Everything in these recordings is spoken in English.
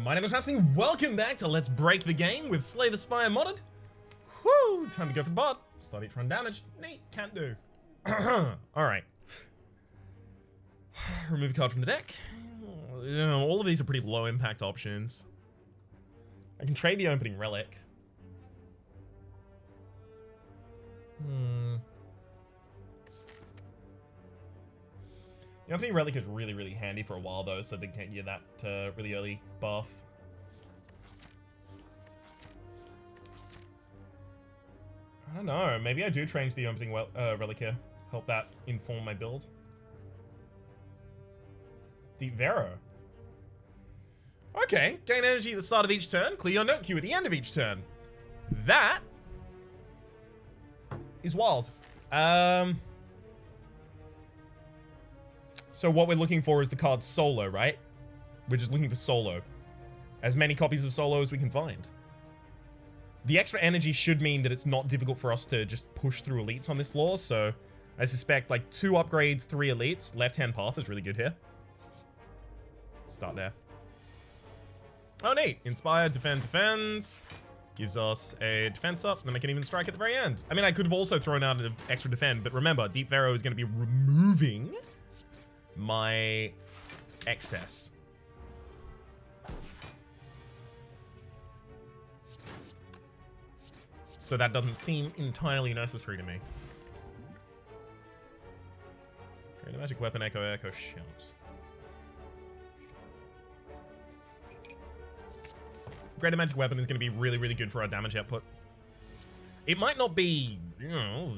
My name is Rhapsody, welcome back to Let's Break the Game with Slay the Spire modded. Woo! Time to go for the bot. Start each run damage. Neat, can't do. Alright. Remove a card from the deck. All of these are pretty low impact options. I can trade the opening relic. The opening relic is really handy for a while though, so they can't get that really early buff. I don't know, maybe I do change the opening relic here. Help that inform my build. Deep Vero. Okay, gain energy at the start of each turn, clear your note queue at the end of each turn. That is wild. So what we're looking for is the card Solo, right? We're just looking for Solo. As many copies of Solo as we can find. The extra energy should mean that it's not difficult for us to just push through elites on this floor, so I suspect like 2 upgrades, 3 elites. Left-hand path is really good here. Start there. Oh, neat. Inspire, defend. Gives us a defense up, then I can even strike at the very end. I mean, I could have also thrown out an extra defend, but remember, Deep Vero is going to be removing my excess. So that doesn't seem entirely necessary to me. Create a magic weapon, echo, shout. Greater magic weapon is going to be really good for our damage output. It might not be, you know,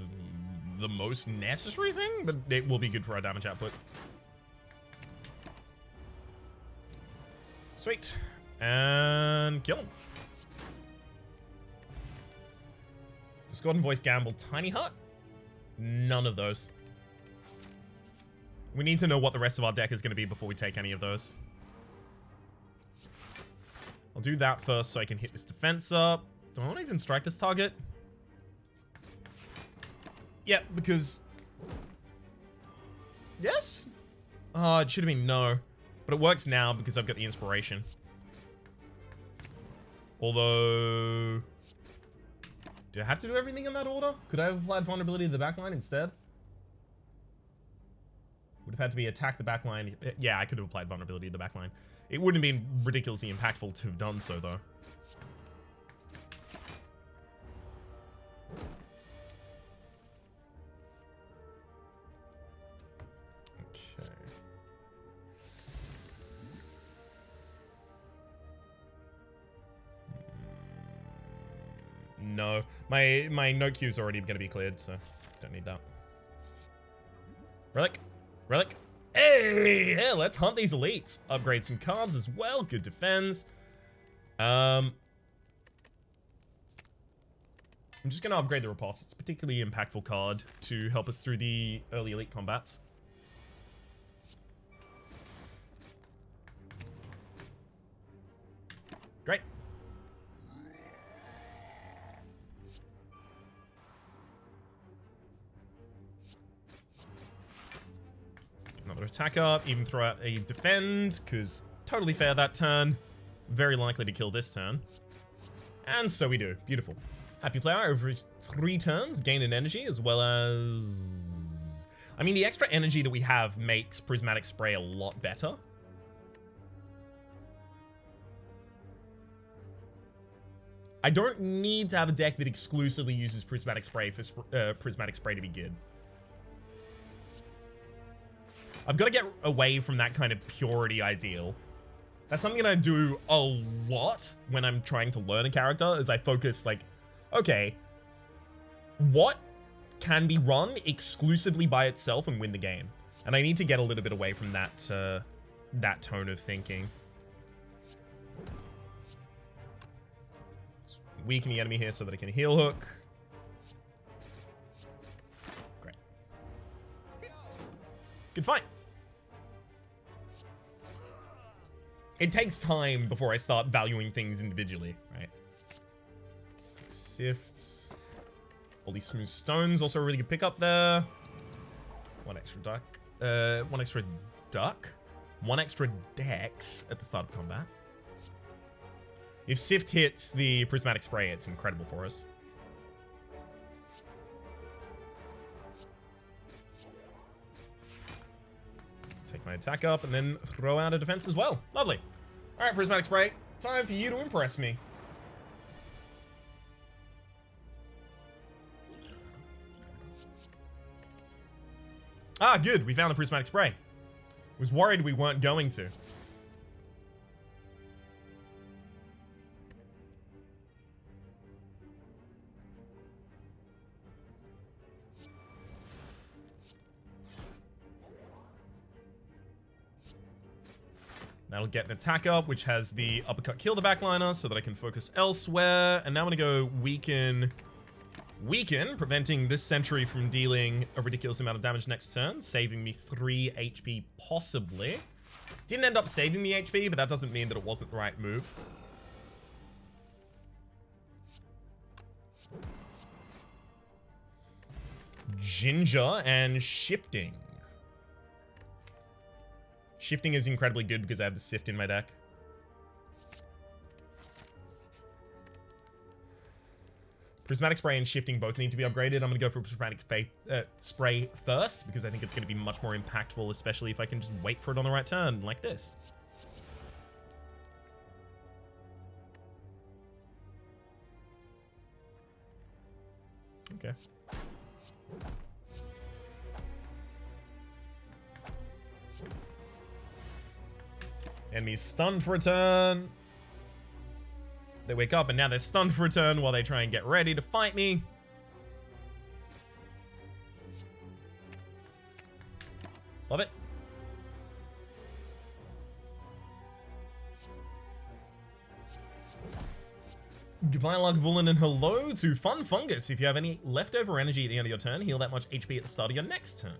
the most necessary thing, but it will be good for our damage output. Sweet. And kill him. Discordant Voice, Gamble, Tiny Hut? None of those. We need to know what the rest of our deck is going to be before we take any of those. I'll do that first so I can hit this defense up. Do I want to even strike this target? Yeah, because... Yes? Oh, it should have been no. But it works now because I've got the inspiration. Although... Do I have to do everything in that order? Could I have applied vulnerability to the backline instead? Would have had to be attack the backline. Yeah, I could have applied vulnerability to the backline. It wouldn't have been ridiculously impactful to have done so, though. Okay. No. My note queue is already going to be cleared, so don't need that. Relic. Relic. Hey! Yeah, let's hunt these elites. Upgrade some cards as well. Good defense. I'm just going to upgrade the Riposte. It's a particularly impactful card to help us through the early elite combats. Great. Another attack up, even throw out a defend, because totally fair that turn. Very likely to kill this turn. And so we do. Beautiful. Happy Flower every 3 turns, gain an energy, as well as... I mean, the extra energy that we have makes Prismatic Spray a lot better. I don't need to have a deck that exclusively uses Prismatic Spray for Prismatic Spray to be good. I've got to get away from that kind of purity ideal. That's something that I do a lot when I'm trying to learn a character, is I focus like, okay, what can be run exclusively by itself and win the game? And I need to get a little bit away from that, that tone of thinking. Let's weaken the enemy here so that I can heal hook. Great. Good fight. It takes time before I start valuing things individually, right? Sift. All these smooth stones, also a really good pickup there. 1 extra duck. 1 extra duck? 1 extra dex at the start of combat. If Sift hits the Prismatic Spray, it's incredible for us. Let's take my attack up and then throw out a defense as well. Lovely. All right, Prismatic Spray. Time for you to impress me. Ah, good. We found the Prismatic Spray. Was worried we weren't going to. That'll get an attack up, which has the uppercut kill the backliner so that I can focus elsewhere. And now I'm going to go weaken, preventing this sentry from dealing a ridiculous amount of damage next turn, saving me 3 HP possibly. Didn't end up saving me HP, but that doesn't mean that it wasn't the right move. Ginger and shifting. Shifting is incredibly good because I have the Sift in my deck. Prismatic Spray and Shifting both need to be upgraded. I'm going to go for Prismatic Spray first because I think it's going to be much more impactful, especially if I can just wait for it on the right turn, like this. Okay. Enemies stunned for a turn. They wake up and now they're stunned for a turn while they try and get ready to fight me. Love it. Goodbye, Lagavulin, and hello to Fun Fungus. If you have any leftover energy at the end of your turn, heal that much HP at the start of your next turn.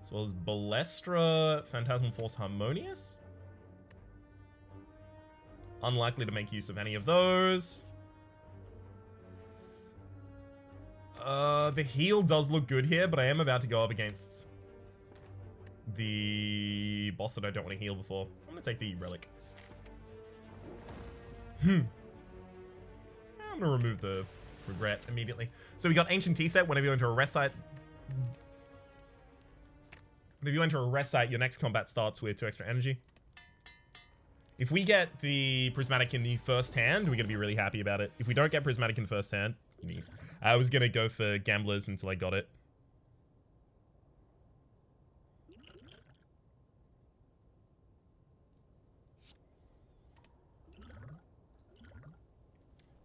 As well as Balestra, Phantasmal Force, Harmonious. Unlikely to make use of any of those. The heal does look good here, but I am about to go up against the boss that I don't want to heal before. I'm going to take the relic. I'm going to remove the regret immediately. So we got Ancient Tea Set. Whenever you enter a rest site, your next combat starts with 2 extra energy. If we get the Prismatic in the first hand, we're going to be really happy about it. If we don't get Prismatic in the first hand, geez, I was going to go for Gamblers until I got it.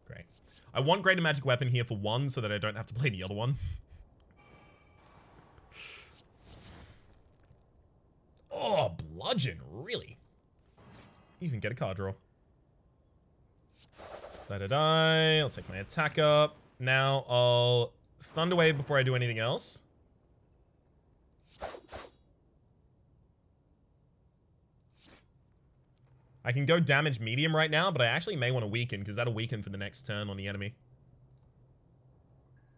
Great. I want Greater Magic Weapon here for 1 so that I don't have to play the other one. Oh, Bludgeon, really? You can get a card draw. Decide to die. I'll take my attack up. Now I'll Thunder Wave before I do anything else. I can go damage medium right now, but I actually may want to weaken because that'll weaken for the next turn on the enemy.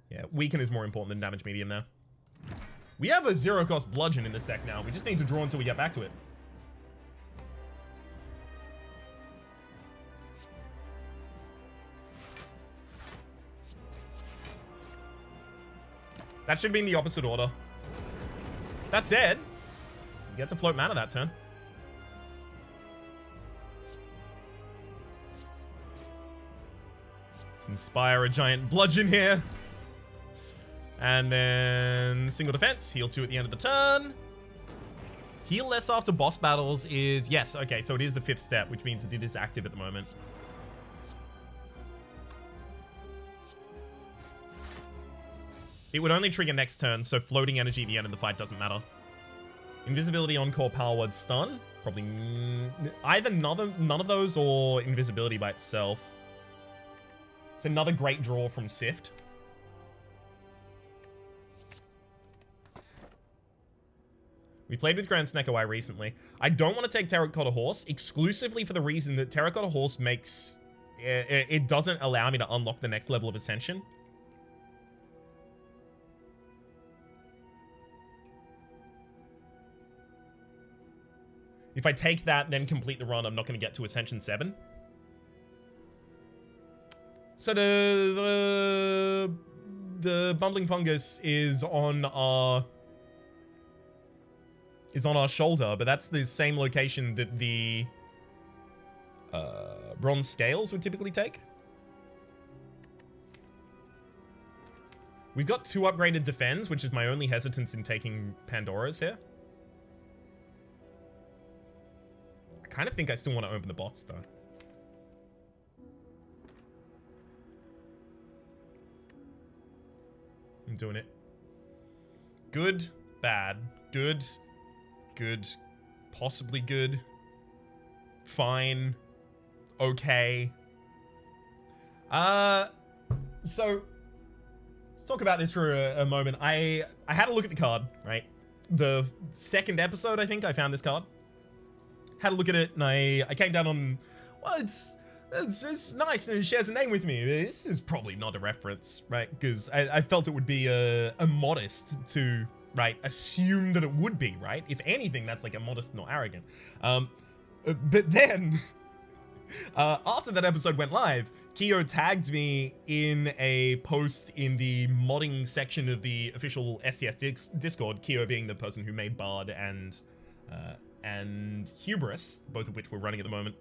Yeah, weaken is more important than damage medium now. We have a 0-cost Bludgeon in this deck now. We just need to draw until we get back to it. That should be in the opposite order. That said, you get to float mana that turn. Let's inspire a giant bludgeon here. And then single defense, heal 2 at the end of the turn. Heal less after boss battles is, yes, okay, so it is the 5th step, which means that it is active at the moment. It would only trigger next turn, so floating energy at the end of the fight doesn't matter. Invisibility, Encore, Power Word, Stun. Probably either none of those or invisibility by itself. It's another great draw from Sift. We played with Grand Snake Away recently. I don't want to take Terracotta Horse exclusively for the reason that Terracotta Horse makes... It doesn't allow me to unlock the next level of Ascension. If I take that, then complete the run, I'm not going to get to Ascension 7. So the bumbling fungus is on our shoulder, but that's the same location that the bronze scales would typically take. We've got 2 upgraded defends, which is my only hesitance in taking Pandora's here. I kind of think I still want to open the box, though. I'm doing it. Good, bad, good, good, possibly good, fine, okay. So let's talk about this for a moment. I had a look at the card, right? The second episode, I think, I found this card. Had a look at it, and I came down on, well, it's nice, and it shares a name with me. This is probably not a reference, right? Because I felt it would be a modest to, right, assume that it would be, right? If anything, that's like a modest, not arrogant. But then, after that episode went live, Kyo tagged me in a post in the modding section of the official SCS Discord, Kyo being the person who made Bard and Hubris, both of which we're running at the moment.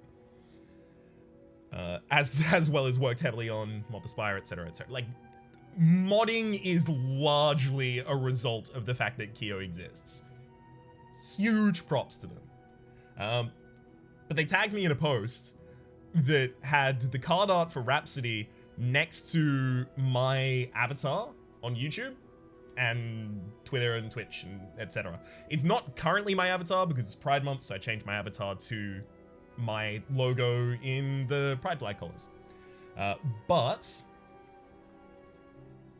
As well as worked heavily on Mod the Spire, etc., etc. Like, modding is largely a result of the fact that Kyo exists. Huge props to them. But they tagged me in a post that had the card art for Rhapsody next to my avatar on YouTube and Twitter and Twitch and etc. It's not currently my avatar because it's Pride Month, so I changed my avatar to my logo in the Pride flag colors. But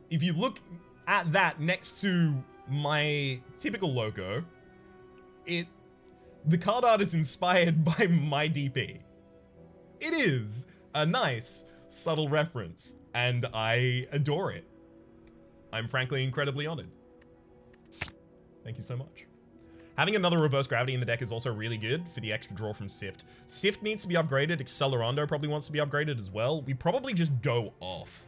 if you look at that next to my typical logo, the card art is inspired by my DP. It is a nice, subtle reference, and I adore it. I'm frankly incredibly honored. Thank you so much. Having another reverse gravity in the deck is also really good for the extra draw from Sift. Sift needs to be upgraded. Accelerando probably wants to be upgraded as well. We probably just go off.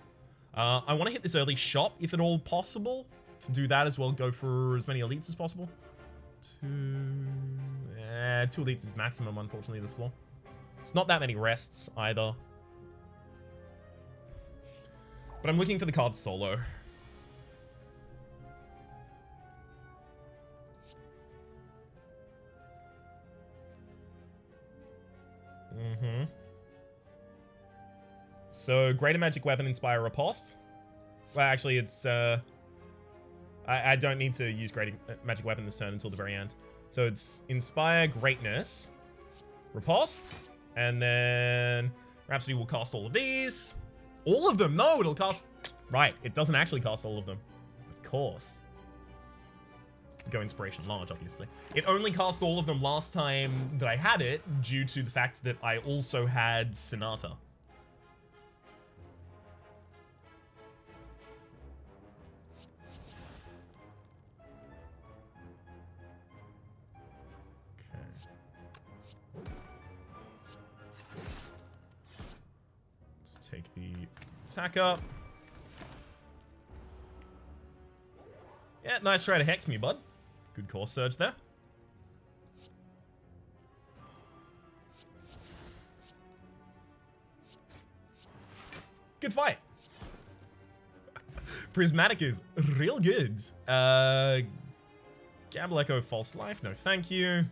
I want to hit this early shop if at all possible. To do that as well, go for as many elites as possible. 2 elites is maximum, unfortunately, this floor. It's not that many rests either. But I'm looking for the card solo. So, Greater Magic Weapon, Inspire Riposte. Well, actually, it's, I don't need to use Greater Magic Weapon this turn until the very end. So, it's Inspire Greatness, Riposte, and then Rhapsody will cast all of these. All of them? No, it'll cast... Right, it doesn't actually cast all of them. Of course. Go Inspiration Large, obviously. It only cast all of them last time that I had it, due to the fact that I also had Sonata. Okay. Let's take the attack up. Yeah, nice try to hex me, bud. Good core surge there. Good fight. Prismatic is real good. Gamble Echo, False Life, no thank you.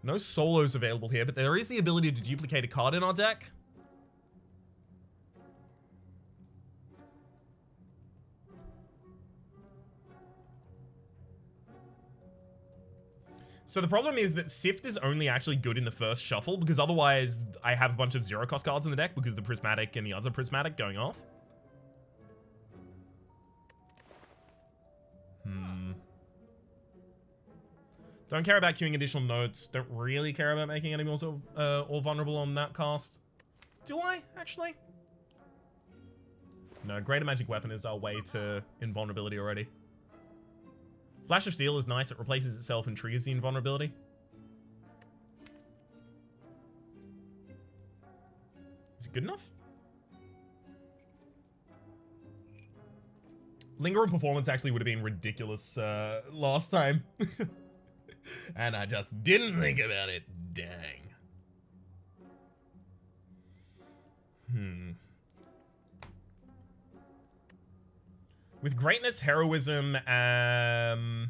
No solos available here, but there is the ability to duplicate a card in our deck. So the problem is that Sift is only actually good in the first shuffle, because otherwise I have a bunch of zero cost cards in the deck because the Prismatic and the other Prismatic going off. Don't care about queuing additional notes. Don't really care about making enemies all vulnerable on that cast. Do I, actually? No, Greater Magic Weapon is our way to invulnerability already. Flash of Steel is nice. It replaces itself and triggers the invulnerability. Is it good enough? Lingering Performance actually would have been ridiculous last time. And I just didn't think about it. Dang. With Greatness, Heroism, and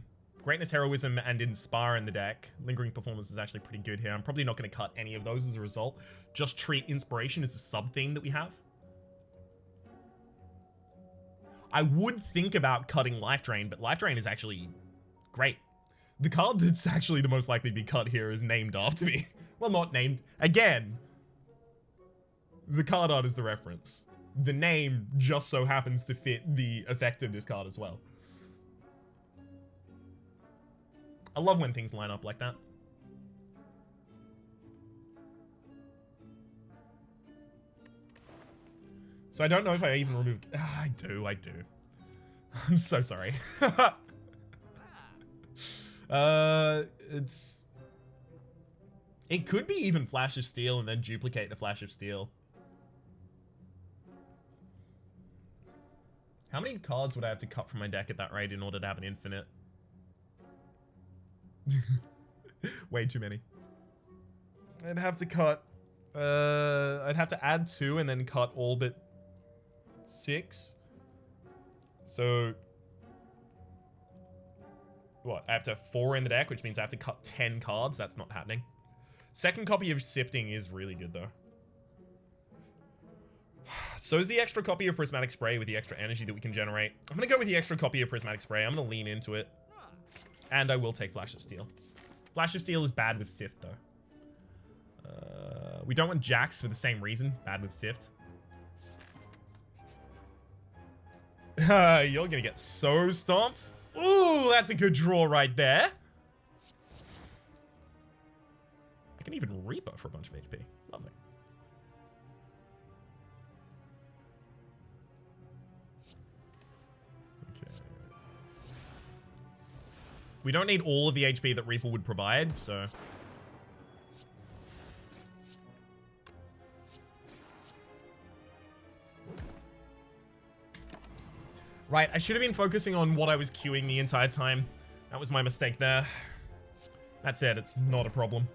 Inspire in the deck, Lingering Performance is actually pretty good here. I'm probably not going to cut any of those as a result. Just treat Inspiration as the sub-theme that we have. I would think about cutting Life Drain, but Life Drain is actually great. The card that's actually the most likely to be cut here is named after me. Well, not named. Again, the card art is the reference. The name just so happens to fit the effect of this card as well. I love when things line up like that. So I don't know if I even removed... I do. I'm so sorry. It could be even Flash of Steel and then duplicate the Flash of Steel. How many cards would I have to cut from my deck at that rate in order to have an infinite? Way too many. I'd have to cut... I'd have to add 2 and then cut all but 6. So... what? I have to have 4 in the deck, which means I have to cut 10 cards. That's not happening. Second copy of Sifting is really good, though. So is the extra copy of Prismatic Spray with the extra energy that we can generate. I'm going to go with the extra copy of Prismatic Spray. I'm going to lean into it. And I will take Flash of Steel. Flash of Steel is bad with Sift, though. We don't want Jax for the same reason. Bad with Sift. You're going to get so stomped. Ooh, that's a good draw right there. I can even Reaper for a bunch of HP. Lovely. Okay. We don't need all of the HP that Reaper would provide, so... Right, I should have been focusing on what I was queuing the entire time. That was my mistake there. That said, it's not a problem.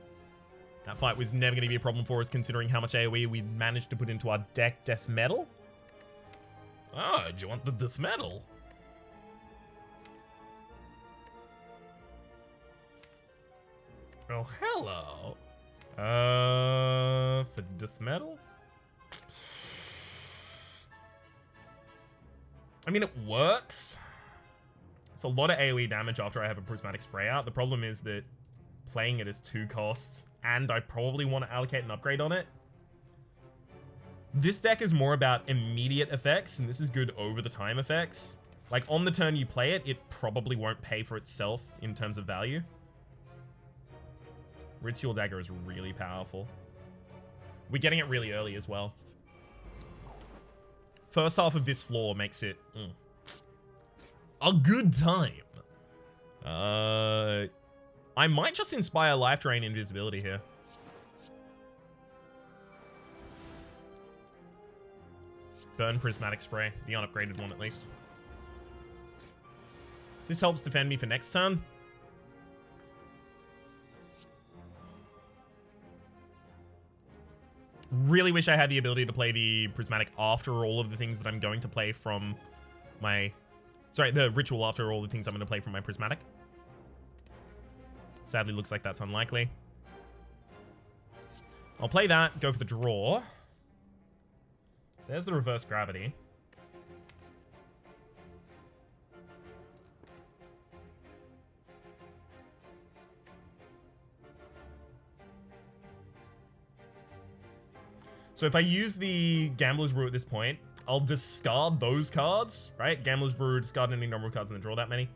That fight was never going to be a problem for us, considering how much AoE we managed to put into our deck. Death Metal? Oh, do you want the Death Metal? Oh, hello. For Death Metal? I mean, it works. It's a lot of AoE damage after I have a Prismatic Spray out. The problem is that playing it is 2 cost, and I probably want to allocate an upgrade on it. This deck is more about immediate effects, and this is good over the time effects. Like, on the turn you play it, it probably won't pay for itself in terms of value. Ritual Dagger is really powerful. We're getting it really early as well. First half of this floor makes it a good time. I might just Inspire Life Drain Invisibility here. Burn Prismatic Spray, the unupgraded one at least. So this helps defend me for next turn. Really wish I had the ability to play the Prismatic after all of the things that I'm going to play from my... Sorry, the Ritual after all the things I'm going to play from my Prismatic. Sadly, looks like that's unlikely. I'll play that, go for the draw. There's the Reverse Gravity. So if I use the Gambler's Brew at this point, I'll discard those cards, right? Gambler's Brew, discard any number of cards and then draw that many.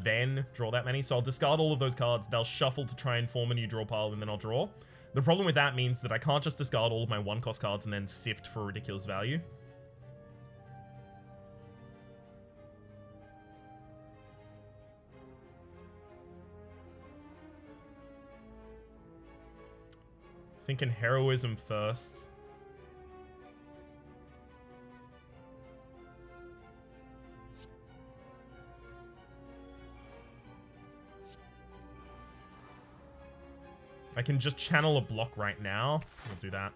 Then draw that many. So I'll discard all of those cards. They'll shuffle to try and form a new draw pile, and then I'll draw. The problem with that means that I can't just discard all of my 1-cost cards and then sift for ridiculous value. Thinking Heroism first. I can just channel a block right now. We'll do that.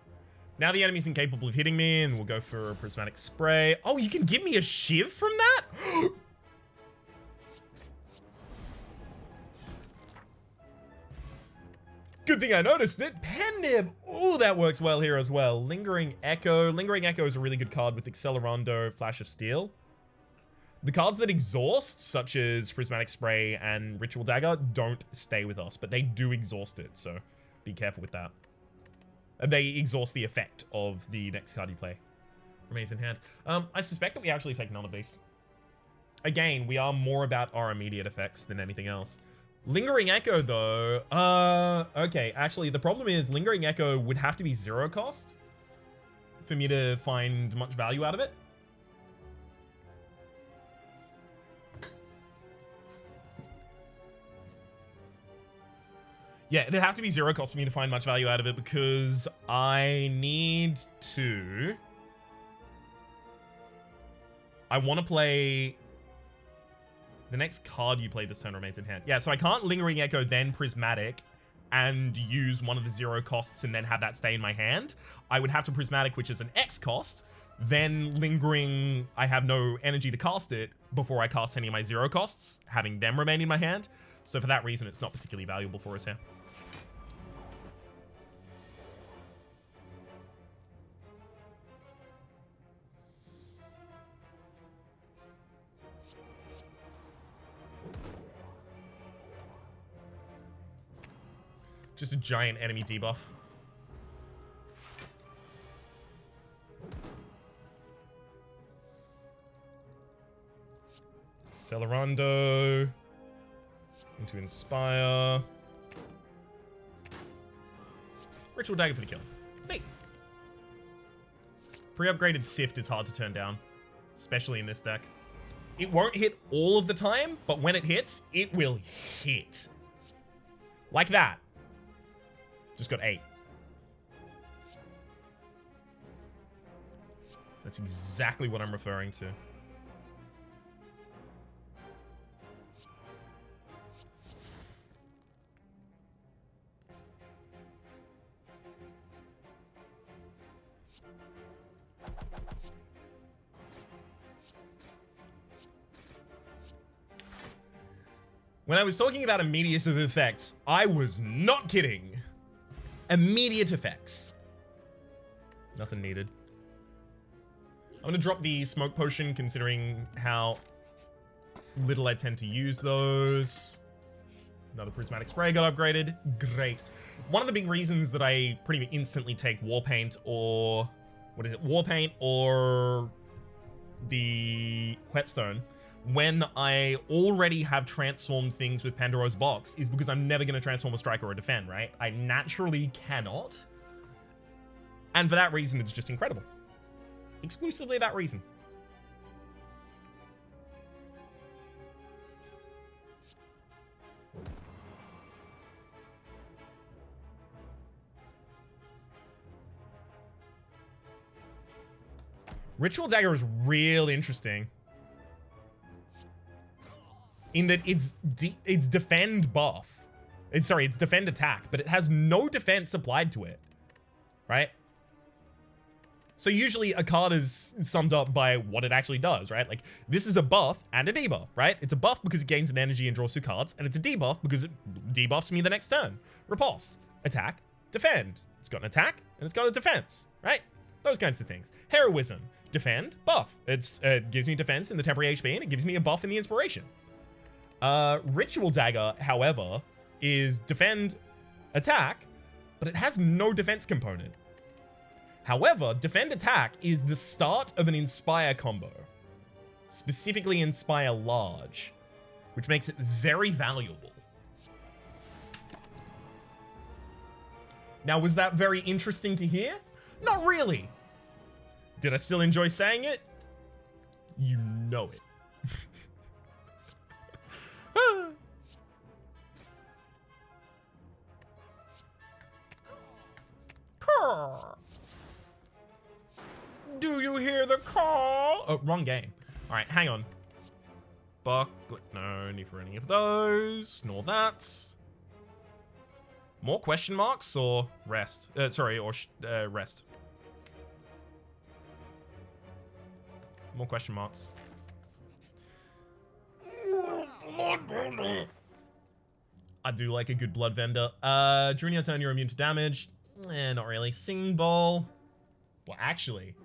Now the enemy's incapable of hitting me, and we'll go for a prismatic spray. Oh, you can give me a shiv from that? Good thing I noticed it. Pen nib. Oh, that works well here as well. Lingering Echo. Lingering Echo is a really good card with Accelerando, Flash of Steel. The cards that exhaust, such as Prismatic Spray and Ritual Dagger, don't stay with us, but they do exhaust it, so be careful with that. And they exhaust the effect of the next card you play. Remains in hand. I suspect that we actually take none of these. Again, we are more about our immediate effects than anything else. Lingering Echo, though. Okay, actually, the problem is Lingering Echo would have to be 0 cost for me to find much value out of it. Yeah, it'd have to be 0 cost for me to find much value out of it because I need to... I want to play... The next card you play this turn remains in hand. Yeah, so I can't Lingering Echo, then Prismatic, and use one of the 0 costs and then have that stay in my hand. I would have to Prismatic, which is an X cost, then Lingering, I have no energy to cast it before I cast any of my 0 costs, having them remain in my hand. So for that reason, it's not particularly valuable for us here. Just a giant enemy debuff. Accelerando. Into Inspire. Ritual Dagger for the kill. Neat. Pre-upgraded Sift is hard to turn down, especially in this deck. It won't hit all of the time, but when it hits, it will hit. Like that. Just got 8. That's exactly what I'm referring to. When I was talking about immediate effects, I was not kidding. Immediate effects. Nothing needed. I'm going to drop the smoke potion considering how little I tend to use those. Another prismatic spray got upgraded. Great. One of the big reasons that I pretty much instantly take war paint or... What is it? War paint or the whetstone when I already have transformed things with Pandora's Box is because I'm never going to transform a striker or a defend, right? I naturally cannot. And for that reason, it's just incredible. Exclusively that reason. Ritual Dagger is real interesting. In that it's defend buff. It's defend attack, but it has no defense applied to it. Right? So usually a card is summed up by what it actually does, right? Like, this is a buff and a debuff, right? It's a buff because it gains an energy and draws 2 cards, and it's a debuff because it debuffs me the next turn. Riposte, attack, defend. It's got an attack, and it's got a defense, right? Those kinds of things. Heroism, defend, buff. It gives me defense in the temporary HP, and it gives me a buff in the inspiration. Ritual Dagger, however, is defend, attack, but it has no defense component. However, defend attack is the start of an Inspire combo. Specifically Inspire large, which makes it very valuable. Now, was that very interesting to hear? Not really. Did I still enjoy saying it? You know it. Do you hear the call? Oh, wrong game. All right, hang on. Bucklet, no need for any of those, nor that. More question marks or rest? Sorry, or rest. More question marks. I do like a good blood vendor. During your turn, you're immune to damage. Not really. Singing Bowl. Well, actually,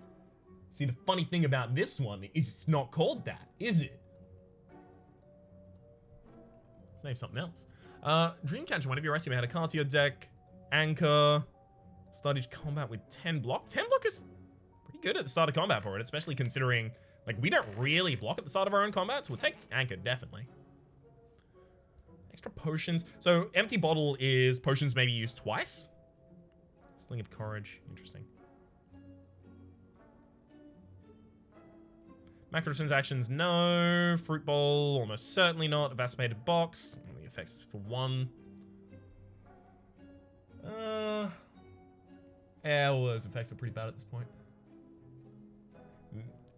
see, the funny thing about this one is it's not called that, is it? Name something else. Dreamcatcher, whenever you rest, you may add a card to your deck. Anchor. Started combat with 10 block. 10 block is pretty good at the start of combat for it, especially considering, like, we don't really block at the start of our own combat, so we'll take Anchor, definitely. Extra potions. So, empty bottle is potions maybe used twice. Sling of Courage. Interesting. Macrotransactions, no. Fruit Bowl, almost certainly not. Evacuated Box. Only effects for one. Yeah, all those effects are pretty bad at this point.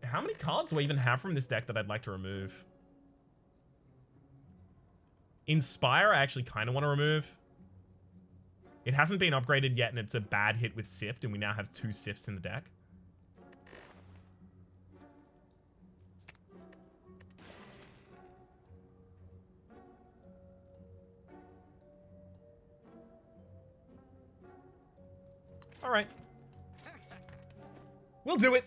How many cards do I even have from this deck that I'd like to remove? Spire, I actually kind of want to remove. It hasn't been upgraded yet, and it's a bad hit with Sift, and we now have 2 Sifts in the deck. All right. We'll do it.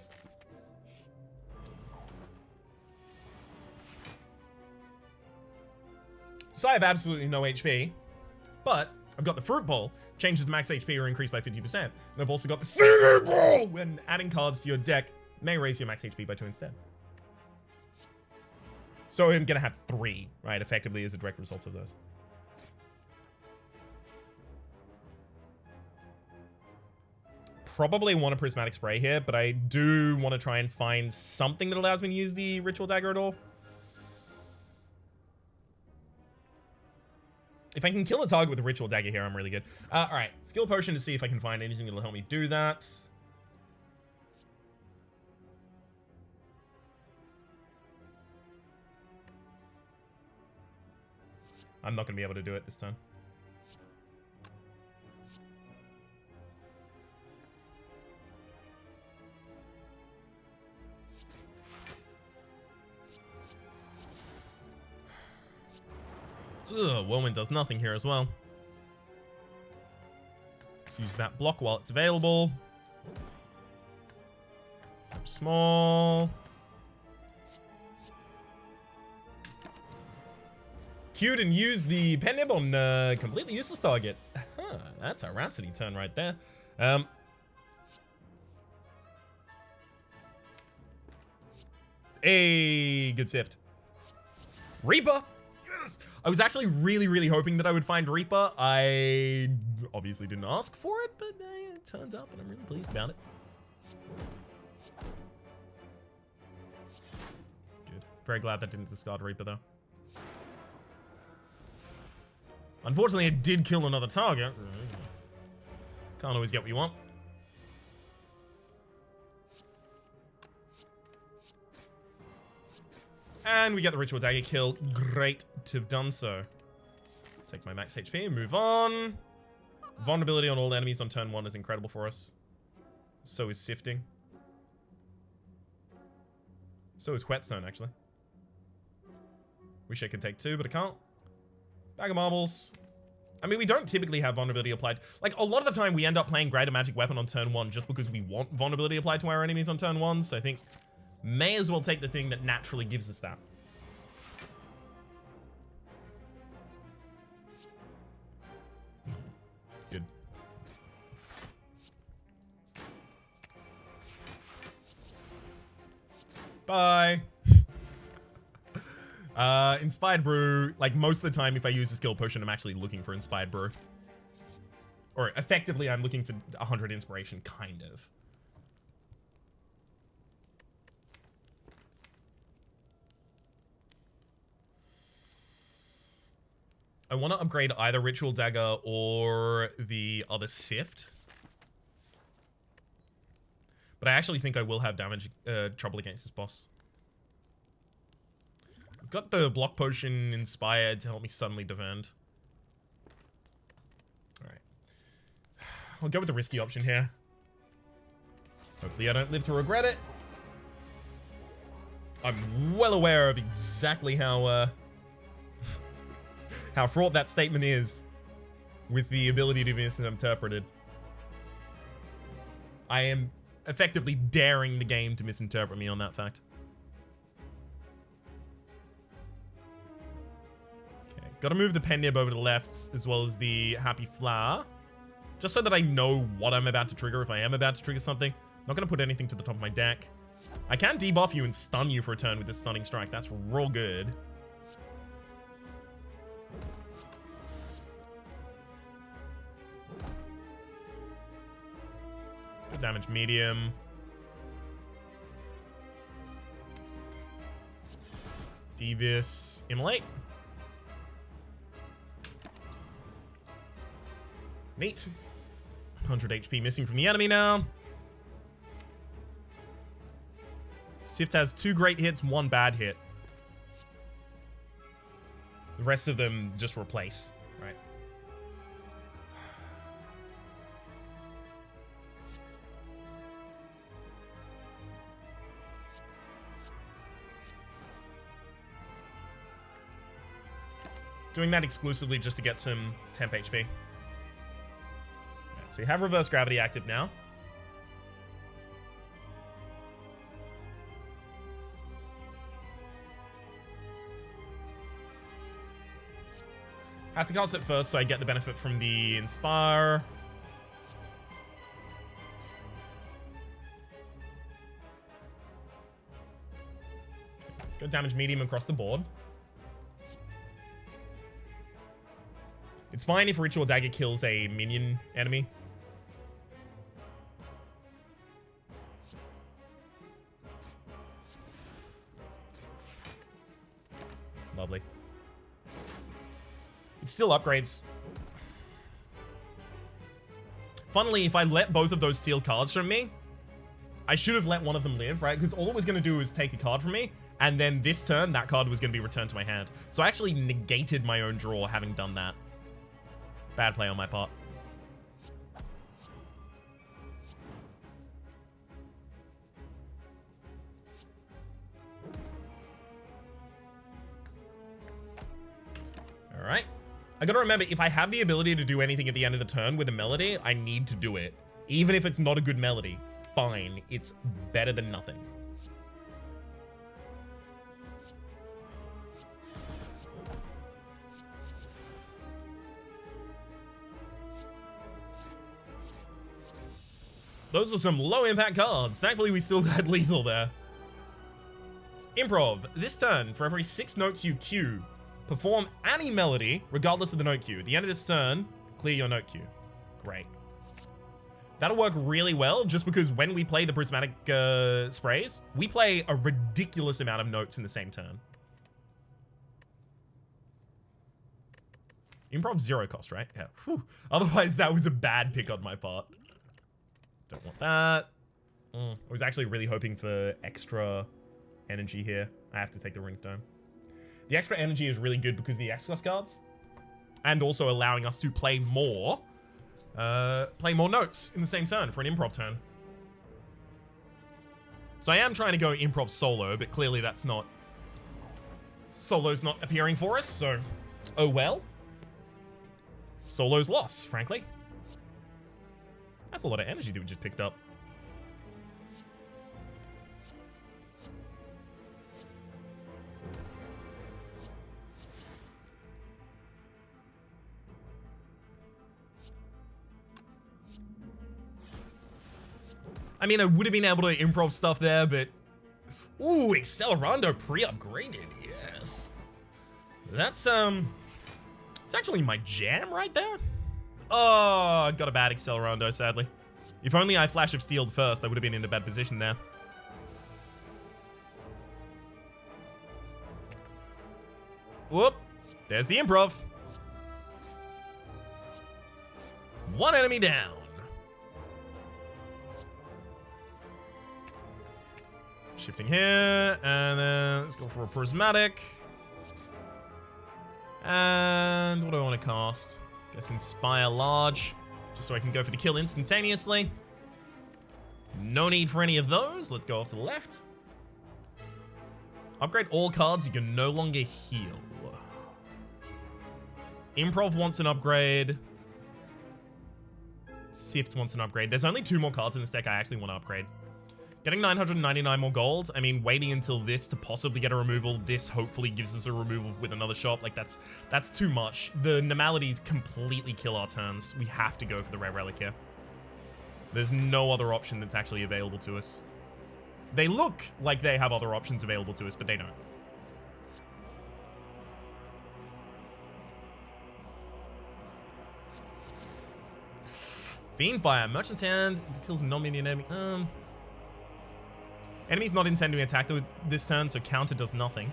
So I have absolutely no HP, but I've got the Fruit Bowl, changes the max HP or increased by 50%. And I've also got the Singing Bowl. When adding cards to your deck, may raise your max HP by 2 instead. So I'm going to have 3, right, effectively as a direct result of those. Probably want a Prismatic Spray here, but I do want to try and find something that allows me to use the Ritual Dagger at all. If I can kill a target with a Ritual Dagger here, I'm really good. Alright, Skill Potion to see if I can find anything that'll help me do that. I'm not going to be able to do it this time. Ugh, Whirlwind does nothing here as well. Let's use that block while it's available. Small. Queued and use the pen nib on completely useless target. Huh, that's a Rhapsody turn right there. A good sift. Reaper. Yes. I was actually really hoping that I would find Reaper. I obviously didn't ask for it, but it turns up and I'm really pleased about it. Good. Very glad that didn't discard Reaper though. Unfortunately, it did kill another target. Can't always get what you want. And we get the Ritual Dagger kill. Great to have done so. Take my max HP and move on. Vulnerability on all enemies on turn 1 is incredible for us. So is Sifting. So is Whetstone, actually. Wish I could take 2, but I can't. Bag of Marbles. I mean, we don't typically have vulnerability applied. Like, a lot of the time, we end up playing Greater Magic Weapon on turn 1 just because we want vulnerability applied to our enemies on turn 1. So I think may as well take the thing that naturally gives us that. Good. Bye. Inspired Brew, like most of the time if I use a skill potion, I'm actually looking for Inspired Brew. Or effectively, I'm looking for 100 inspiration, kind of. I want to upgrade either Ritual Dagger or the other Sift. But I actually think I will have damage trouble against this boss. I've got the block potion inspired to help me suddenly defend. Alright. I'll go with the risky option here. Hopefully I don't live to regret it. I'm well aware of exactly how fraught that statement is with the ability to be misinterpreted. I am effectively daring the game to misinterpret me on that fact. Okay, gotta move the pen nib over to the left as well as the happy flower. Just so that I know what I'm about to trigger if I am about to trigger something. Not gonna put anything to the top of my deck. I can debuff you and stun you for a turn with this stunning strike. That's real good. Let's go damage medium. Devious Immolate. Neat. 100 HP missing from the enemy now. Sift has 2 great hits, 1 bad hit. The rest of them just replace, right? Doing that exclusively just to get some temp HP. So you have reverse gravity active now. I have to cast it first so I get the benefit from the Inspire. Let's go damage medium across the board. It's fine if Ritual Dagger kills a minion enemy. Lovely. It still upgrades. Funnily, if I let both of those steal cards from me, I should have let one of them live, right? Because all it was going to do was take a card from me, and then this turn, that card was going to be returned to my hand. So I actually negated my own draw having done that. Bad play on my part. Alright. I gotta remember, if I have the ability to do anything at the end of the turn with a melody, I need to do it. Even if it's not a good melody. Fine. It's better than nothing. Those are some low impact cards. Thankfully, we still had lethal there. Improv. This turn, for every 6 notes you cue, perform any melody, regardless of the note cue. At the end of this turn, clear your note cue. Great. That'll work really well, just because when we play the prismatic sprays, we play a ridiculous amount of notes in the same turn. Improv 0 cost, right? Yeah. Whew. Otherwise, that was a bad pick on my part. Don't want that. I was actually really hoping for extra energy here. I have to take the ringtone. The extra energy is really good because of the X-Cost cards. And also allowing us to play more notes in the same turn for an improv turn. So I am trying to go improv solo, but clearly that's not... Solo's not appearing for us, so... Oh well. Solo's loss, frankly. That's a lot of energy that we just picked up. I mean, I would have been able to improv stuff there, but... Ooh, Accelerando pre-upgraded, yes. That's, it's actually my jam right there. Oh, got a bad Accelerando, sadly. If only I Flash of Steel first, I would have been in a bad position there. Whoop. There's the improv. 1 enemy down. Shifting here, and then let's go for a prismatic. And what do I want to cast? Guess Inspire large. Just so I can go for the kill instantaneously. No need for any of those. Let's go off to the left. Upgrade all cards. You can no longer heal. Improv wants an upgrade. Sift wants an upgrade. There's only 2 more cards in this deck I actually want to upgrade. Getting 999 more gold. I mean, waiting until this to possibly get a removal. This hopefully gives us a removal with another shop. Like, that's too much. The normalities completely kill our turns. We have to go for the rare relic here. There's no other option that's actually available to us. They look like they have other options available to us, but they don't. Fiendfire. Merchant's Hand kills a non-minion enemy. Enemy's not intending to attack this turn, so counter does nothing.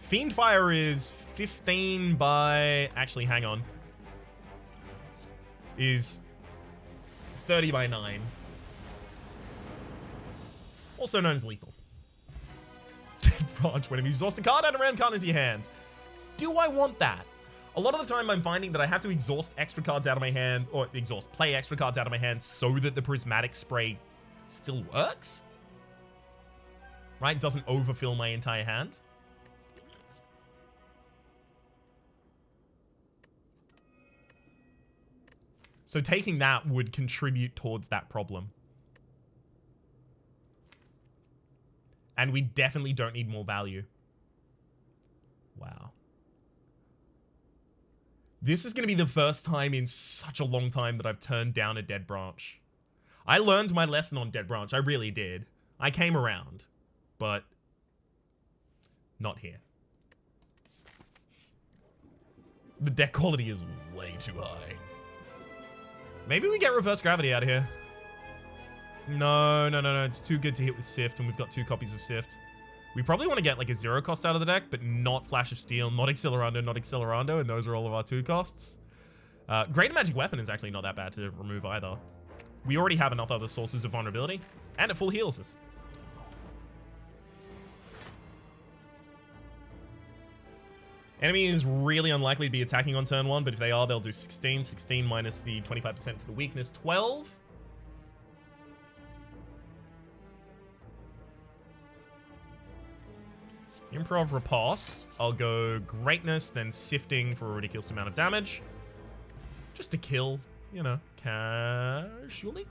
Fiendfire is 15 by... Actually, hang on. Is 30 by 9. Also known as lethal. Branch. Whenever you exhaust a card, add a random card into your hand. Do I want that? A lot of the time I'm finding that I have to exhaust extra cards out of my hand, or play extra cards out of my hand so that the prismatic spray still works. Right? Doesn't overfill my entire hand. So taking that would contribute towards that problem. And we definitely don't need more value. Wow. This is going to be the first time in such a long time that I've turned down a Dead Branch. I learned my lesson on Dead Branch. I really did. I came around. But not here. The deck quality is way too high. Maybe we get Reverse Gravity out of here. No. It's too good to hit with Sift, and we've got 2 copies of Sift. We probably want to get like a 0 cost out of the deck, but not Flash of Steel, not Accelerando, and those are all of our 2 costs. Greater Magic Weapon is actually not that bad to remove either. We already have enough other sources of vulnerability, and it full heals us. Enemy is really unlikely to be attacking on turn 1, but if they are, they'll do 16. 16 minus the 25% for the weakness, 12. Improv Riposte. I'll go Greatness, then Sifting for a ridiculous amount of damage. Just to kill, you know, casually.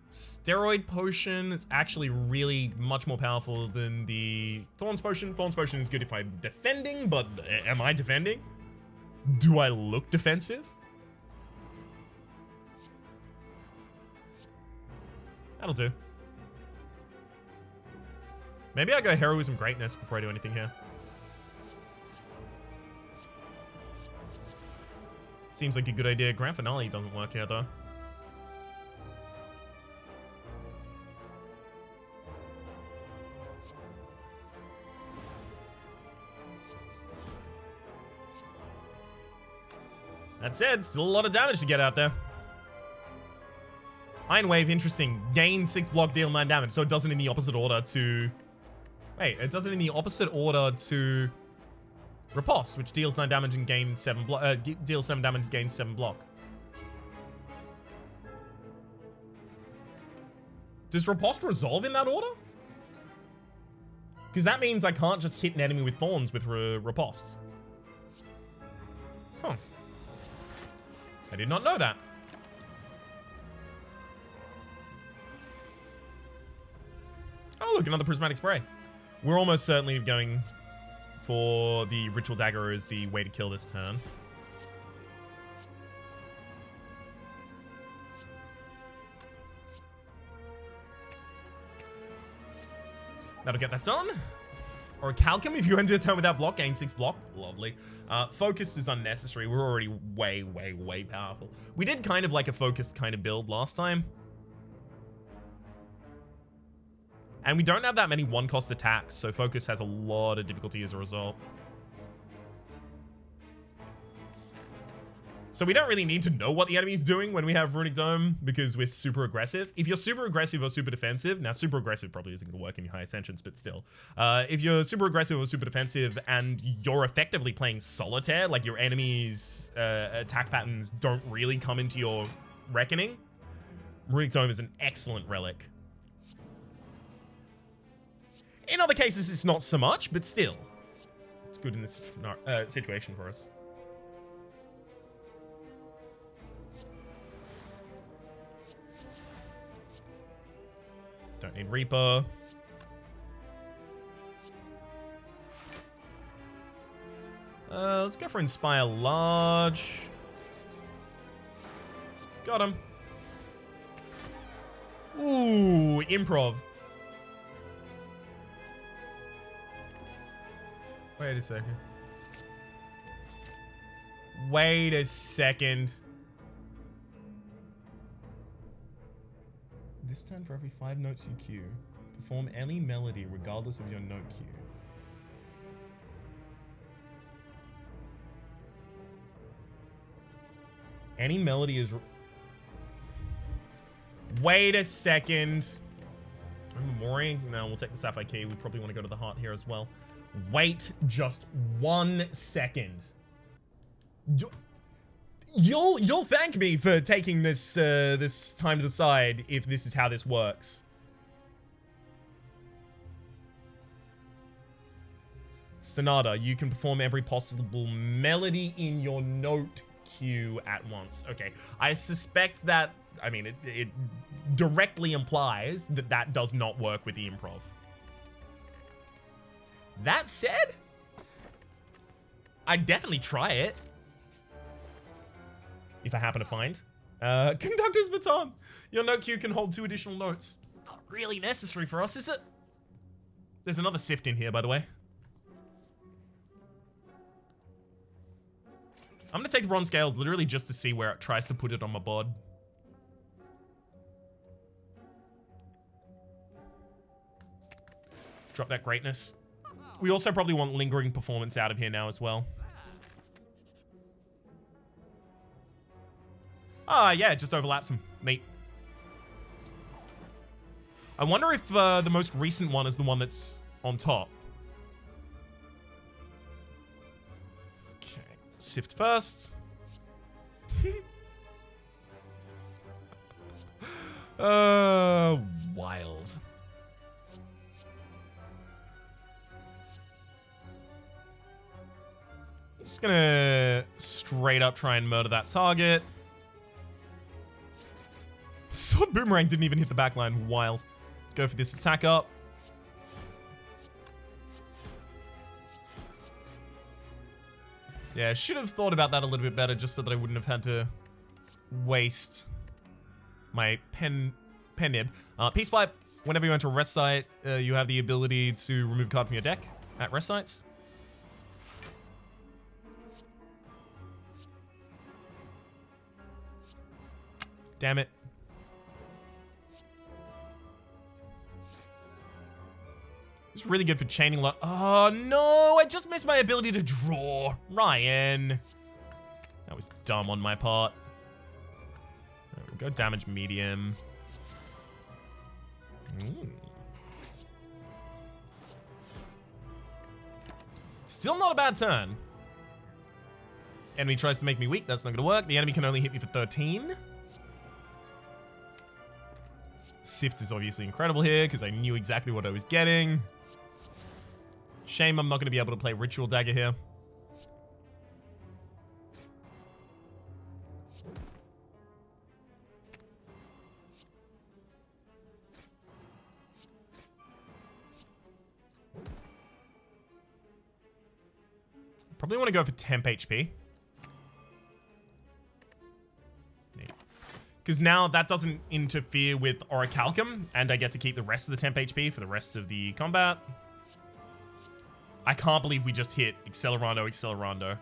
Steroid Potion is actually really much more powerful than the Thorns Potion. Thorns Potion is good if I'm defending, but am I defending? Do I look defensive? That'll do. Maybe I go Heroism Greatness before I do anything here. Seems like a good idea. Grand Finale doesn't work here, though. That said, still a lot of damage to get out there. Iron Wave, interesting. Gain 6 block, deal 9 damage. So it does it in the opposite order to... Wait, it does it in the opposite order to Riposte, which deals 9 damage and gains 7 block. Deals 7 damage and gains 7 block. Does Riposte resolve in that order? Because that means I can't just hit an enemy with thorns with Riposte. Huh. I did not know that. Oh, look, another Prismatic Spray. We're almost certainly going for the Ritual Dagger as the way to kill this turn. That'll get that done. Or a Calcum if you enter a turn without block, gain 6 block. Lovely. Focus is unnecessary. We're already way, way, way powerful. We did kind of like a focused kind of build last time. And we don't have that many 1-cost attacks, so Focus has a lot of difficulty as a result. So we don't really need to know what the enemy's doing when we have Runic Dome because we're super aggressive. If you're super aggressive or super defensive, now super aggressive probably isn't going to work in your high ascensions, but still. If you're super aggressive or super defensive and you're effectively playing solitaire, like your enemy's attack patterns don't really come into your reckoning, Runic Dome is an excellent relic. In other cases, it's not so much, but still. It's good in this situation for us. Don't need Reaper. Let's go for Inspire Large. Got him. Ooh, improv. Wait a second. Wait a second. This turn, for every 5 notes you cue, perform any melody regardless of your note cue. Any melody is... Wait a second. Mori? No, we'll take the Sapphire Key. We probably want to go to the heart here as well. Wait just 1 second. You'll thank me for taking this this time to decide if this is how this works. Sonata, you can perform every possible melody in your note cue at once. Okay, I suspect that, I mean, it directly implies that that does not work with the improv. That said, I'd definitely try it. If I happen to find. Conductor's baton. Your note cue can hold 2 additional notes. Not really necessary for us, is it? There's another sift in here, by the way. I'm going to take the bronze scales literally just to see where it tries to put it on my board. Drop that greatness. We also probably want lingering performance out of here now as well. Ah, yeah, it just overlaps them. Neat. I wonder if the most recent one is the one that's on top. Okay, sift first. Wild. Just gonna straight up try and murder that target. Sword Boomerang didn't even hit the backline. Wild. Let's go for this attack up. Yeah, should have thought about that a little bit better just so that I wouldn't have had to waste my pen nib. Peace Pipe. Whenever you enter a rest site, you have the ability to remove a card from your deck at rest sites. Damn it. It's really good for chaining a lot. Oh, no. I just missed my ability to draw. Ryan. That was dumb on my part. Right, we'll go damage medium. Ooh. Still not a bad turn. Enemy tries to make me weak. That's not going to work. The enemy can only hit me for 13. Sift is obviously incredible here because I knew exactly what I was getting. Shame I'm not going to be able to play Ritual Dagger here. Probably want to go for temp HP. Because now that doesn't interfere with Orichalcum, and I get to keep the rest of the temp HP for the rest of the combat. I can't believe we just hit Accelerando.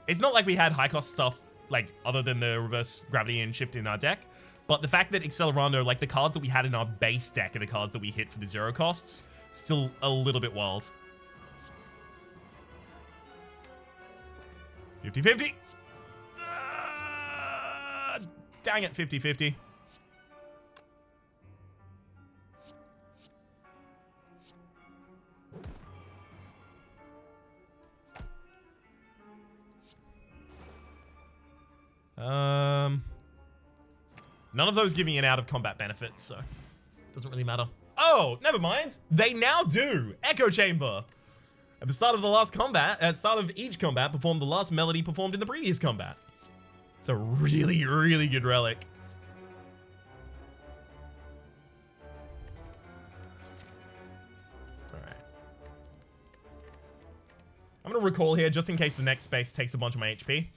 It's not like we had high cost stuff, like, other than the reverse gravity and shift in our deck, but the fact that Accelerando, like, the cards that we had in our base deck are the cards that we hit for the 0 costs, still a little bit wild. 50-50. Dang it, 50-50. None of those give me an out of combat benefit, so doesn't really matter. Oh, never mind. They now do. Echo Chamber. At the start of the last combat, at the start of each combat, perform the last melody performed in the previous combat. It's a really, really good relic. Alright. I'm gonna recall here just in case the next space takes a bunch of my HP.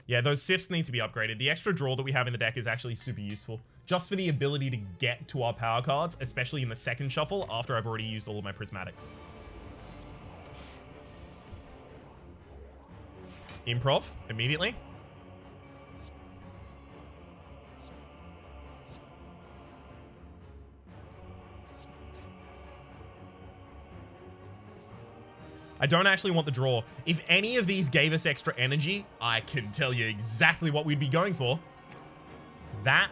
Yeah, those sifts need to be upgraded. The extra draw that we have in the deck is actually super useful. Just for the ability to get to our power cards, especially in the second shuffle after I've already used all of my prismatics. Improv, immediately. I don't actually want the draw. If any of these gave us extra energy, I can tell you exactly what we'd be going for. That,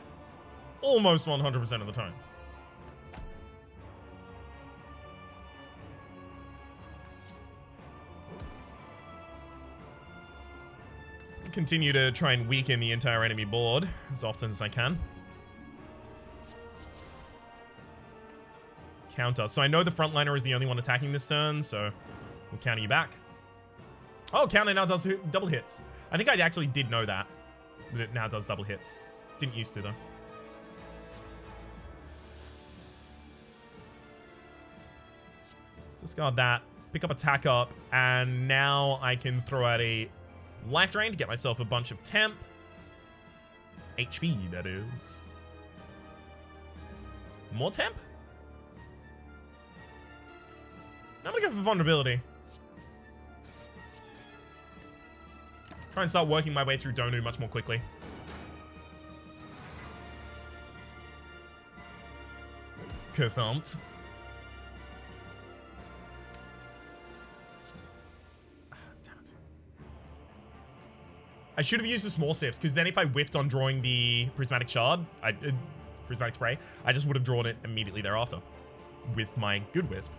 almost 100% of the time. Continue to try and weaken the entire enemy board as often as I can. Counter. So I know the frontliner is the only one attacking this turn, so we'll counter you back. Oh, counter now does double hits. I think I actually did know that it now does double hits. Didn't used to, though. Let's discard that. Pick up attack up. And now I can throw out a life drain to get myself a bunch of temp. HP, that is. More temp? I'm gonna go for vulnerability. Try and start working my way through Donu much more quickly. Kerthumped. Damn it. I should have used the small sifts, because then if I whiffed on drawing the prismatic shard, prismatic spray, I just would have drawn it immediately thereafter with my good wisp.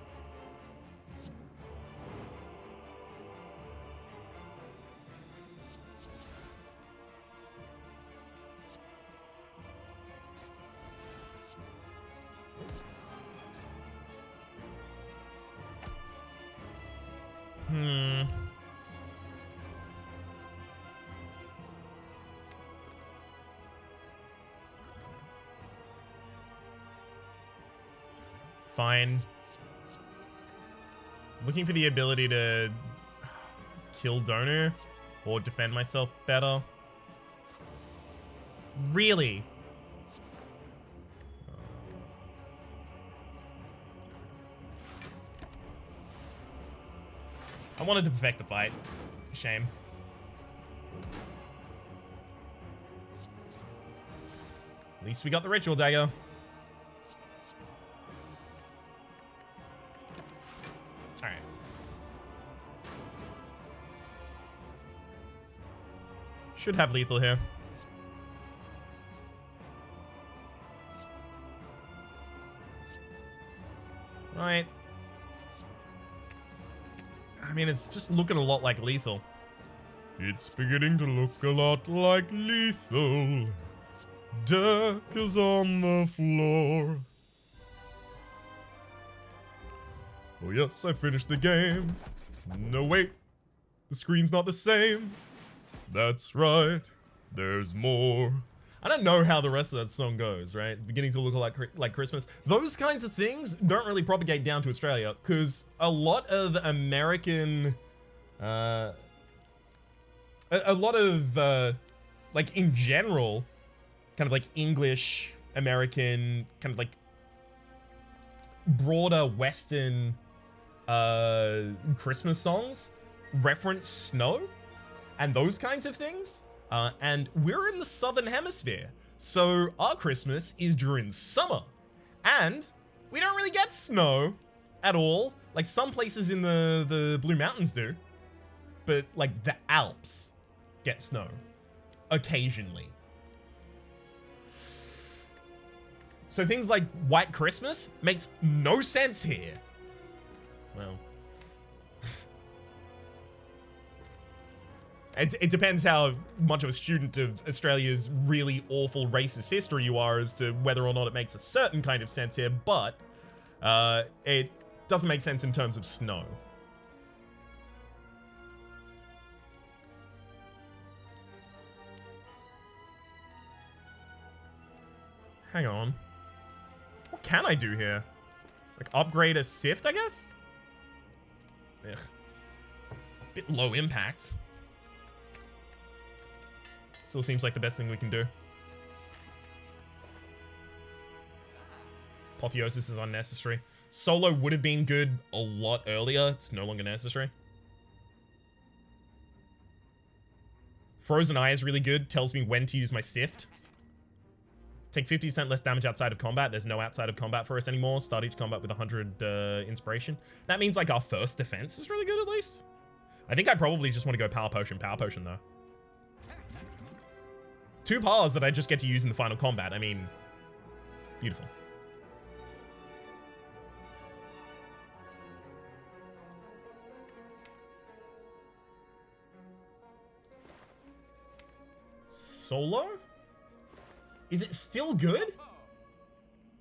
Fine. Looking for the ability to kill Donu or defend myself better. Really? I wanted to perfect the fight. Shame. At least we got the ritual dagger. Alright. Should have lethal here. Right. I mean, it's just looking a lot like lethal. It's beginning to look a lot like lethal. Deck is on the floor. Oh yes, I finished the game. No wait, the screen's not the same. That's right, there's more. I don't know how the rest of that song goes, right? Beginning to look like Christmas. Those kinds of things don't really propagate down to Australia, because a lot of American, a lot of, like in general, kind of like English, American, kind of like broader Western Christmas songs reference snow and those kinds of things. And we're in the southern hemisphere, so our Christmas is during summer. And we don't really get snow at all. Like, some places in the Blue Mountains do. But, like, the Alps get snow. Occasionally. So things like White Christmas makes no sense here. Well. It depends how much of a student of Australia's really awful racist history you are as to whether or not it makes a certain kind of sense here, but it doesn't make sense in terms of snow. Hang on. What can I do here? Like, upgrade a sift, I guess? Ugh. Bit low impact. Still seems like the best thing we can do. Apotheosis is unnecessary. Solo would have been good a lot earlier. It's no longer necessary. Frozen Eye is really good. Tells me when to use my sift. Take 50% less damage outside of combat. There's no outside of combat for us anymore. Start each combat with 100 inspiration. That means like our first defense is really good at least. I think I probably just want to go Power Potion though. 2 powers that I just get to use in the final combat. I mean, beautiful. Solo? Is it still good?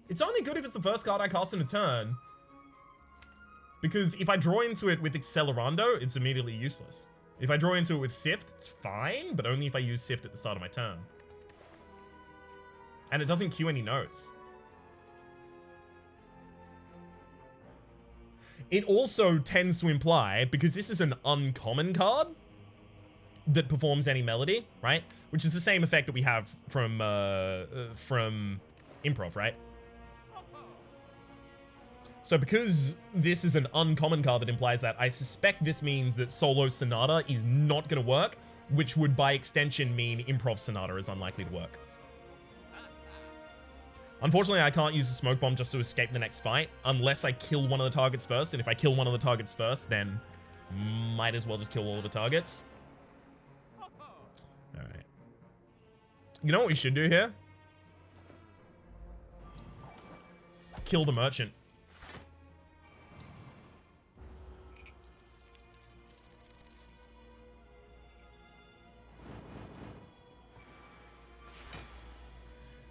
It's only good if it's the first card I cast in a turn. Because if I draw into it with Accelerando, it's immediately useless. If I draw into it with Sift, it's fine, but only if I use Sift at the start of my turn. And it doesn't queue any nodes. It also tends to imply, because this is an uncommon card that performs any melody, right? Which is the same effect that we have from Improv, right? So because this is an uncommon card that implies that, I suspect this means that Solo Sonata is not going to work, which would by extension mean Improv Sonata is unlikely to work. Unfortunately, I can't use the Smoke Bomb just to escape the next fight, unless I kill one of the targets first, and if I kill one of the targets first, then might as well just kill all of the targets. Alright. You know what we should do here? Kill the merchant.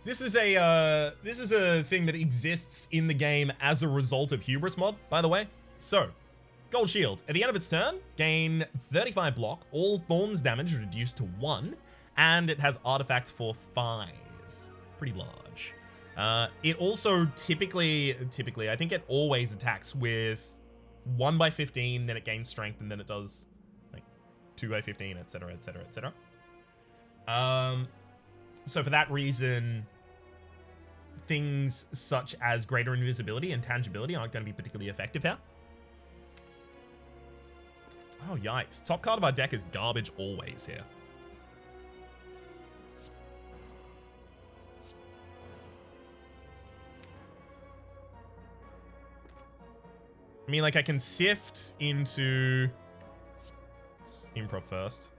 This is a thing that exists in the game as a result of Hubris mod, by the way. So, Gold Shield. At the end of its turn, gain 35 block, all Thorns damage reduced to 1, and it has artifacts for 5. Pretty large. It also typically, I think it always attacks with 1/15, then it gains strength, and then it does like 2/15, etc, etc, etc. So for that reason, things such as greater invisibility and tangibility aren't going to be particularly effective here. Oh, yikes. Top card of our deck is garbage always here. I mean, like, I can sift into... Let's improv first.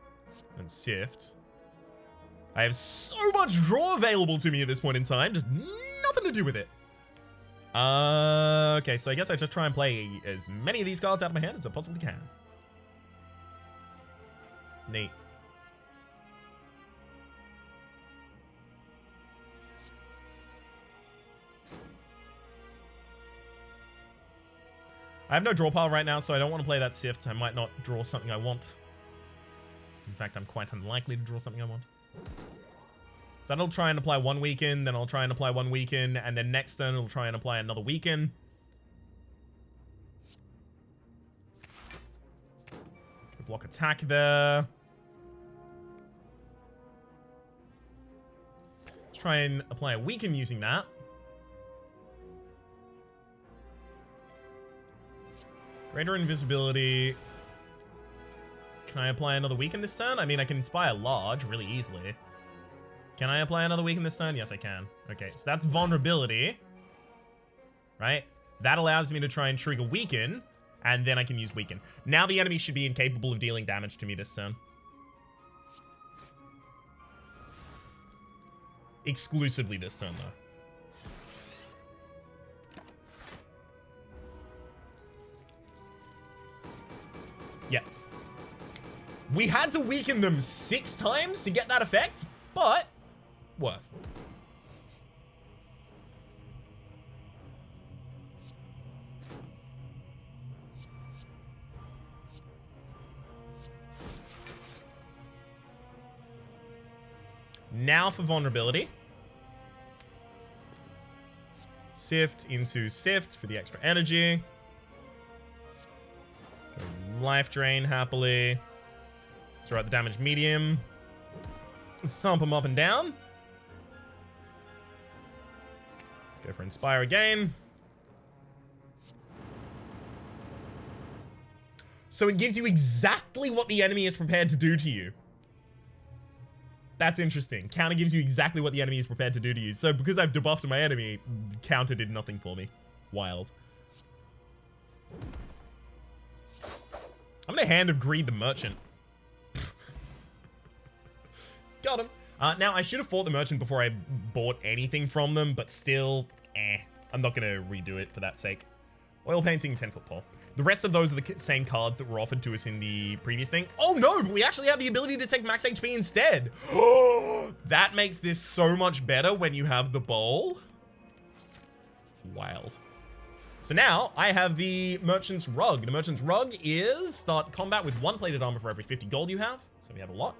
And sift. I have so much draw available to me at this point in time. Just nothing to do with it. Okay, so I guess I just try and play as many of these cards out of my hand as I possibly can. Neat. I have no draw pile right now, so I don't want to play that sift. I might not draw something I want. In fact, I'm quite unlikely to draw something I want. So that'll try and apply 1 weaken, then I'll try and apply 1 weaken, and then next turn it'll try and apply another weaken. Block attack there. Let's try and apply a weaken using that. Greater invisibility. Can I apply another weaken this turn? I mean, I can inspire large really easily. Can I apply another weaken this turn? Yes, I can. Okay, so that's vulnerability. Right? That allows me to try and trigger Weaken, and then I can use Weaken. Now the enemy should be incapable of dealing damage to me this turn. Exclusively this turn, though. Yeah. We had to weaken them 6 times to get that effect, but worth. Now for vulnerability. Sift into Sift for the extra energy. Life Drain happily. Throw out the damage medium. Thump him up and down. Let's go for Inspire again. So it gives you exactly what the enemy is prepared to do to you. That's interesting. Counter gives you exactly what the enemy is prepared to do to you. So because I've debuffed my enemy, counter did nothing for me. Wild. I'm gonna Hand of Greed the Merchant. Got him. Now, I should have fought the Merchant before I bought anything from them, but still, I'm not gonna redo it for that sake. Oil Painting, 10-foot pole. The rest of those are the same cards that were offered to us in the previous thing. Oh no, but we actually have the ability to take max HP instead. That makes this so much better when you have the bowl. Wild. So now I have the Merchant's Rug. The Merchant's Rug is start combat with 1 plated armor for every 50 gold you have. So we have a lot.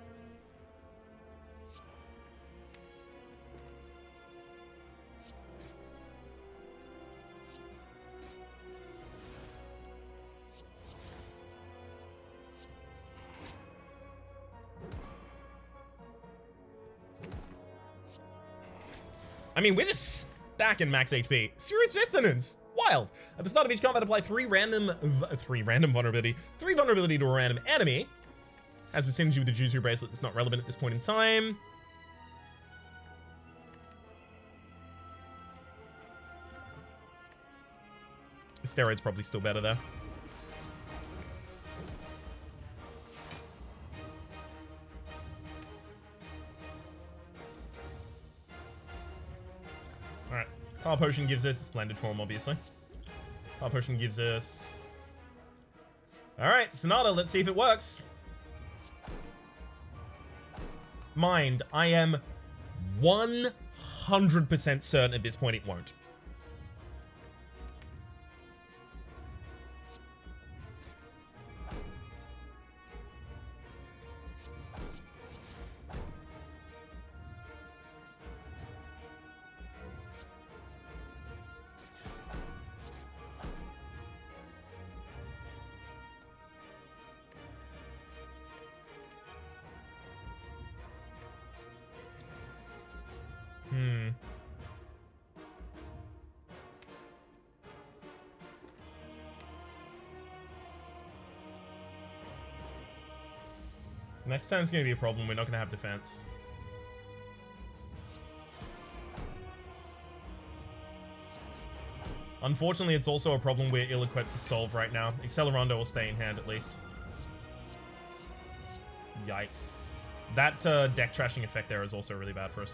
I mean, we're just stacking max HP. Serious Resonance. Wild. At the start of each combat, apply 3 vulnerability to a random enemy. As a synergy with the Jutsu bracelet, it's not relevant at this point in time. The steroid's probably still better though. Alright. Power Potion gives us a splendid form, obviously. Power Potion gives us... Alright, Sonata, let's see if it works. Mind, I am 100% certain at this point it won't. Next turn's going to be a problem. We're not going to have defense. Unfortunately, it's also a problem we're ill-equipped to solve right now. Accelerando will stay in hand at least. Yikes. That deck trashing effect there is also really bad for us.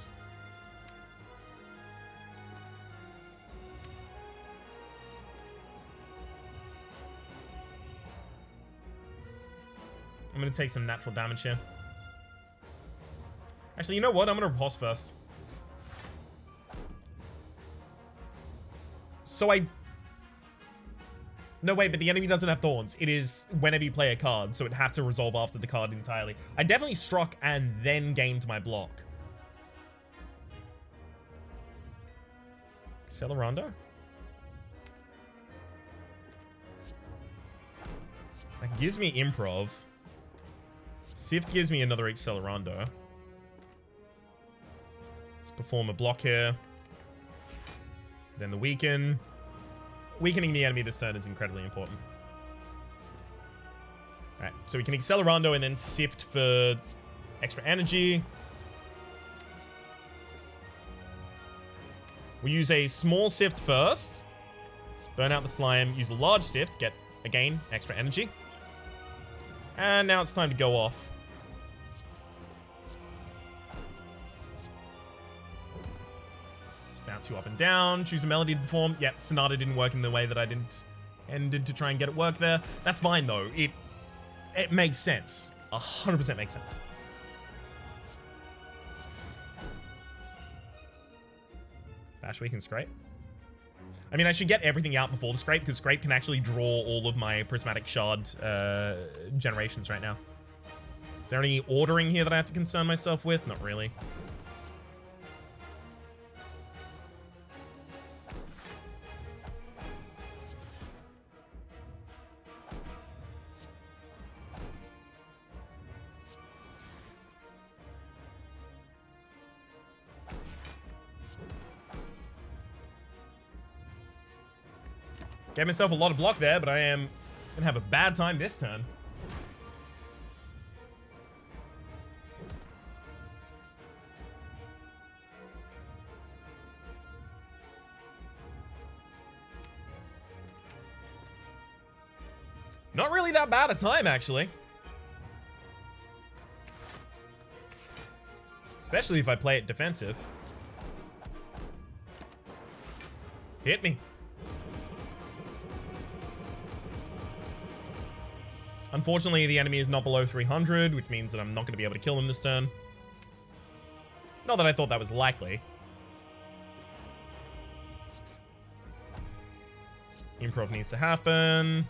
I'm going to take some natural damage here. Actually, you know what? I'm going to riposte first. So No, wait, but the enemy doesn't have thorns. It is whenever you play a card, so it have to resolve after the card entirely. I definitely struck and then gained my block. Accelerando? That gives me improv. Sift gives me another Accelerando. Let's perform a block here. Then the Weaken. Weakening the enemy this turn is incredibly important. Alright, so we can Accelerando and then Sift for extra energy. We'll use a small Sift first. Burn out the slime, use a large sift, get, again, extra energy. And now it's time to go off. Let's bounce you up and down, choose a melody to perform. Yep, Sonata didn't work in the way that I intended to try and get it work there. That's fine though, it makes sense. 100% makes sense. Bash Weak and Scrape. I mean, I should get everything out before the Scrape, because Scrape can actually draw all of my Prismatic Shard generations right now. Is there any ordering here that I have to concern myself with? Not really. Gave myself a lot of block there, but I am gonna have a bad time this turn. Not really that bad a time, actually. Especially if I play it defensive. Hit me. Unfortunately, the enemy is not below 300, which means that I'm not going to be able to kill him this turn. Not that I thought that was likely. Improv needs to happen.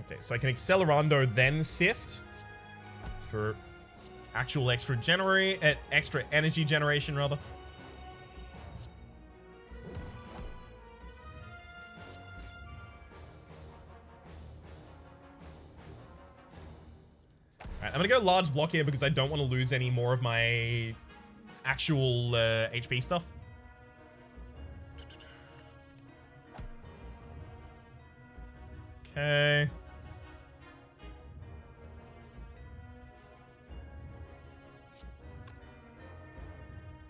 Okay, so I can Accelerando, then Sift for actual extra energy generation, rather. I'm gonna go large block here because I don't want to lose any more of my actual HP stuff. Okay.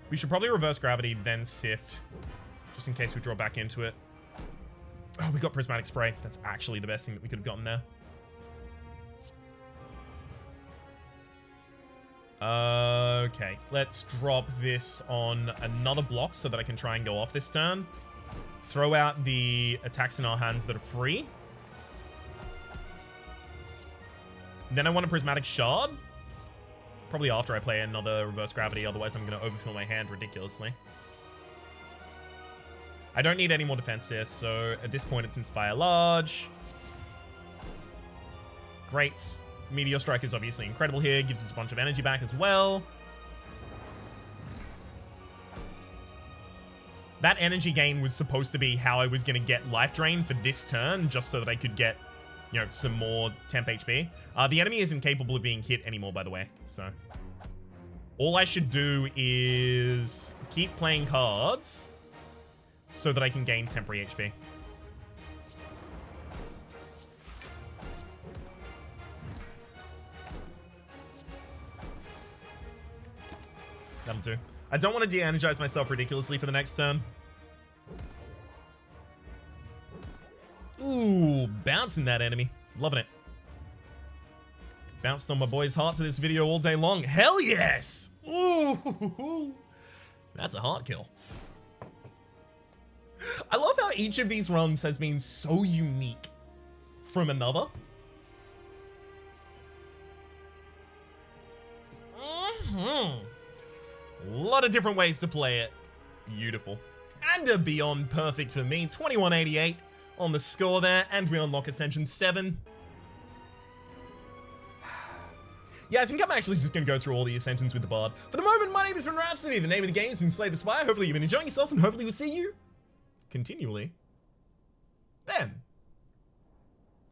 We should probably reverse gravity, then sift, just in case we draw back into it. Oh, we got prismatic spray. That's actually the best thing that we could have gotten there. Okay, let's drop this on another block so that I can try and go off this turn. Throw out the attacks in our hands that are free. Then I want a Prismatic Shard. Probably after I play another Reverse Gravity, otherwise I'm going to overfill my hand ridiculously. I don't need any more defense here, so at this point it's Inspire Large. Great. Meteor Strike is obviously incredible here. Gives us a bunch of energy back as well. That energy gain was supposed to be how I was going to get Life Drain for this turn, just so that I could get, you know, some more temp HP. The enemy isn't capable of being hit anymore, by the way. So all I should do is keep playing cards so that I can gain temporary HP. That'll do. I don't want to de-energize myself ridiculously for the next turn. Ooh, bouncing that enemy. Loving it. Bounced on my boy's heart to this video all day long. Hell yes! Ooh, that's a heart kill. I love how each of these runs has been so unique from another. A lot of different ways to play it. Beautiful. And a beyond perfect for me. 2188 on the score there, and we unlock Ascension 7. Yeah, I think I'm actually just going to go through all the Ascensions with the Bard. For the moment, my name is Rhapsody. The name of the game is Slay the Spire. Hopefully you've been enjoying yourself, and hopefully we'll see you continually then.